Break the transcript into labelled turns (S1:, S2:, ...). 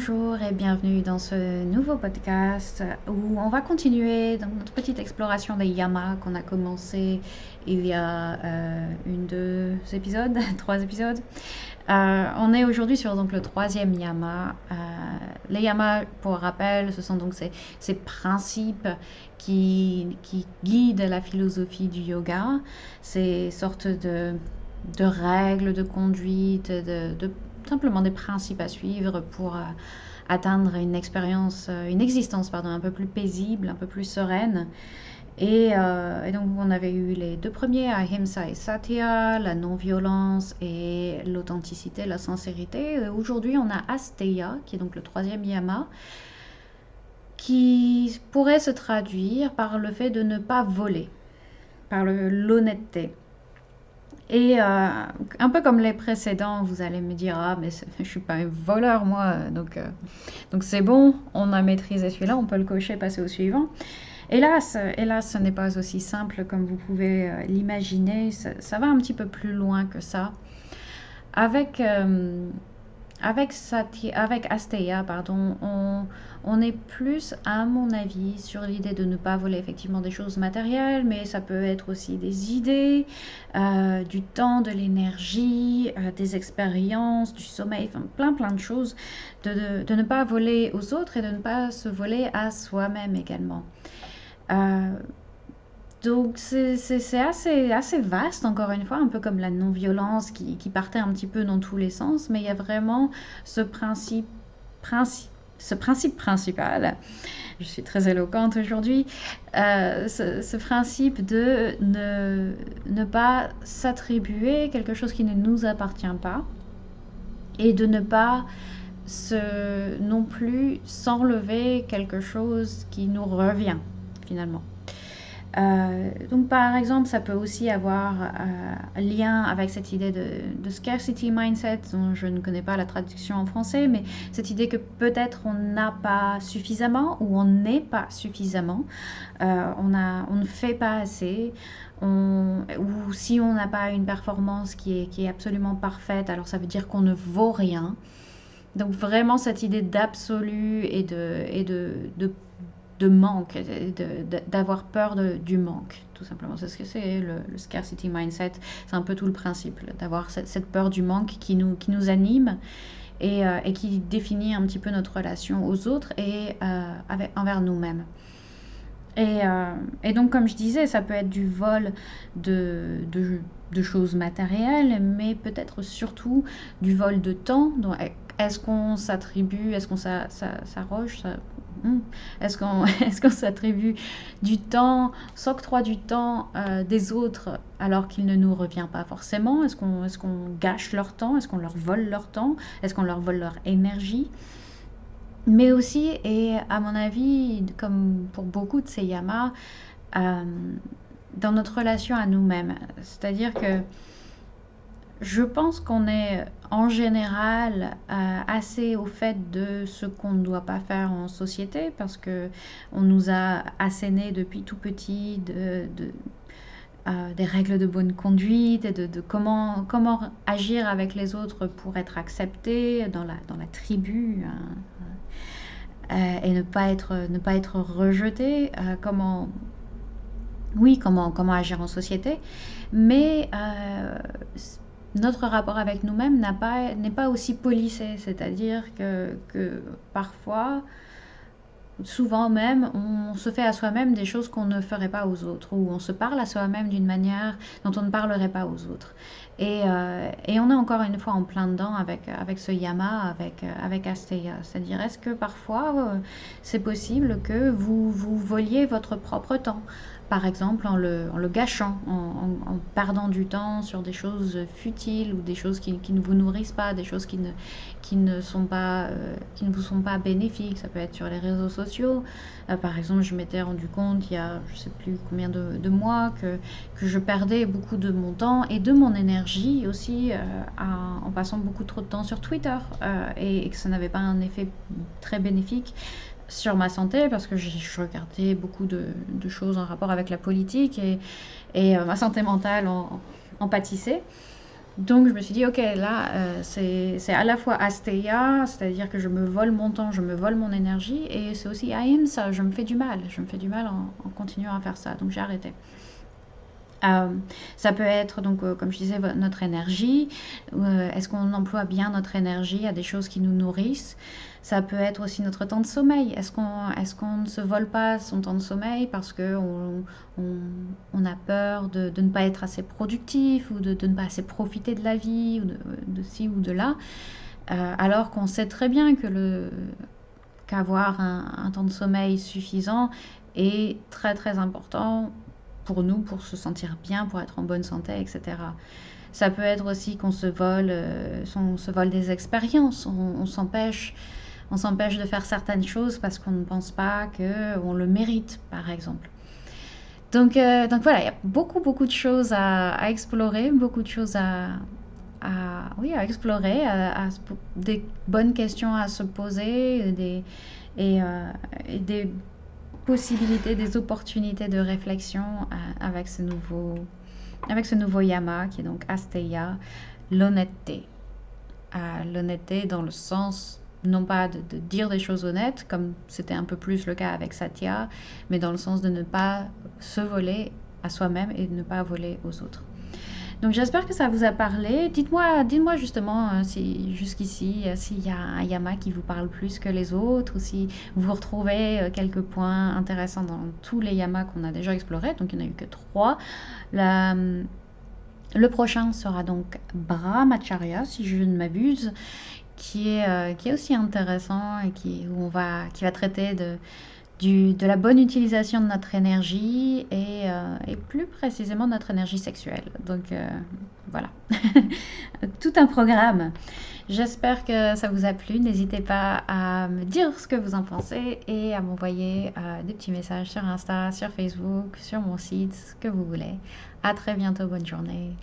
S1: Bonjour et bienvenue dans ce nouveau podcast où on va continuer dans notre petite exploration des yamas qu'on a commencé il y a deux épisodes, trois épisodes. On est aujourd'hui sur donc le troisième yama. Les yamas, pour rappel, ce sont donc ces principes qui guident la philosophie du yoga, ces sortes de règles de conduite, simplement des principes à suivre pour atteindre une existence un peu plus paisible, un peu plus sereine. Et donc on avait eu les deux premiers, Ahimsa et Satya, la non-violence et l'authenticité, la sincérité. Et aujourd'hui on a Asteya, qui est donc le troisième yama, qui pourrait se traduire par le fait de ne pas voler, par l'honnêteté. Et un peu comme les précédents, vous allez me dire, ah mais je suis pas un voleur moi, donc c'est bon, on a maîtrisé celui-là, on peut le cocher, passer au suivant. Hélas, ce n'est pas aussi simple comme vous pouvez l'imaginer, ça va un petit peu plus loin que ça. Avec Asteya, pardon, on est plus, à mon avis, sur l'idée de ne pas voler effectivement des choses matérielles, mais ça peut être aussi des idées, du temps, de l'énergie, des expériences, du sommeil, enfin plein de choses, de ne pas voler aux autres et de ne pas se voler à soi-même également. Donc c'est assez vaste, encore une fois, un peu comme la non-violence qui partait un petit peu dans tous les sens, mais il y a vraiment ce principe principal, je suis très éloquente aujourd'hui, ce principe de ne pas s'attribuer quelque chose qui ne nous appartient pas et de ne pas non plus s'enlever quelque chose qui nous revient finalement. Donc par exemple, ça peut aussi avoir un lien avec cette idée de scarcity mindset, dont je ne connais pas la traduction en français, mais cette idée que peut-être on n'a pas suffisamment ou on n'est pas suffisamment, on ne fait pas assez, ou si on n'a pas une performance qui est absolument parfaite, alors ça veut dire qu'on ne vaut rien. Donc vraiment cette idée d'absolu et de manque, d'avoir peur du manque, tout simplement. C'est ce que c'est le scarcity mindset. C'est un peu tout le principe, d'avoir cette peur du manque qui nous anime et qui définit un petit peu notre relation aux autres et envers nous-mêmes. Et donc, comme je disais, ça peut être du vol de choses matérielles, mais peut-être surtout du vol de temps. Donc, est-ce qu'on s'attribue, est-ce qu'on s'arroge, est-ce qu'on s'attribue du temps, s'octroie du temps des autres alors qu'il ne nous revient pas forcément? Est-ce qu'on gâche leur temps? Est-ce qu'on leur vole leur temps? Est-ce qu'on leur vole leur énergie? Mais aussi, et à mon avis, comme pour beaucoup de ces yamas, dans notre relation à nous-mêmes. C'est-à-dire que je pense qu'on est en général assez au fait de ce qu'on ne doit pas faire en société parce que on nous a asséné depuis tout petit des règles de bonne conduite et de comment agir avec les autres pour être accepté dans la tribu, et ne pas être rejeté, comment agir en société, mais notre rapport avec nous-mêmes n'est pas aussi policé, c'est-à-dire que parfois, souvent même, on se fait à soi-même des choses qu'on ne ferait pas aux autres, ou on se parle à soi-même d'une manière dont on ne parlerait pas aux autres. Et on est encore une fois en plein dedans avec ce yama, avec Asteya. C'est-à-dire, est-ce que parfois c'est possible que vous voliez votre propre temps? Par exemple, en le gâchant, en perdant du temps sur des choses futiles ou des choses qui ne vous nourrissent pas, des choses qui ne vous sont pas bénéfiques. Ça peut être sur les réseaux sociaux. Par exemple, je m'étais rendu compte il y a je sais plus combien de mois que je perdais beaucoup de mon temps et de mon énergie aussi en passant beaucoup trop de temps sur Twitter et que ça n'avait pas un effet très bénéfique sur ma santé parce que je regardais beaucoup de choses en rapport avec la politique et ma santé mentale en pâtissait. Donc je me suis dit, ok, là, c'est à la fois Asteya, c'est-à-dire que je me vole mon temps, je me vole mon énergie, et c'est aussi Ahimsa, je me fais du mal en continuant à faire ça, donc j'ai arrêté. Euh, Ça peut être, donc, comme je disais, notre énergie. Est-ce qu'on emploie bien notre énergie à des choses qui nous nourrissent? Ça peut être aussi notre temps de sommeil. Est-ce qu'on ne se vole pas son temps de sommeil parce qu'on on, on a peur de ne pas être assez productif ou de ne pas assez profiter de la vie ou de ci ou de là, alors qu'on sait très bien qu'avoir un temps de sommeil suffisant est très très important pour nous, pour se sentir bien, pour être en bonne santé, etc. Ça peut être aussi on se vole des expériences, on s'empêche de faire certaines choses parce qu'on ne pense pas qu'on le mérite, par exemple. Donc voilà, il y a beaucoup de choses à explorer, beaucoup de choses oui, à explorer, des bonnes questions à se poser, et, et des possibilités, des opportunités de réflexion avec ce nouveau yama qui est donc Asteya, l'honnêteté. L'honnêteté dans le sens non pas de dire des choses honnêtes, comme c'était un peu plus le cas avec Satya, mais dans le sens de ne pas se voler à soi-même et de ne pas voler aux autres. Donc j'espère que ça vous a parlé. Dites-moi justement si jusqu'ici, s'il y a un yama qui vous parle plus que les autres, ou si vous retrouvez quelques points intéressants dans tous les yamas qu'on a déjà explorés. Donc il n'y en a eu que trois. La- le prochain sera donc Brahmacharya, si je ne m'abuse, qui est aussi intéressant et qui va traiter de la bonne utilisation de notre énergie et plus précisément de notre énergie sexuelle. Donc voilà, tout un programme. J'espère que ça vous a plu. N'hésitez pas à me dire ce que vous en pensez et à m'envoyer des petits messages sur Insta, sur Facebook, sur mon site, ce que vous voulez. À très bientôt, bonne journée.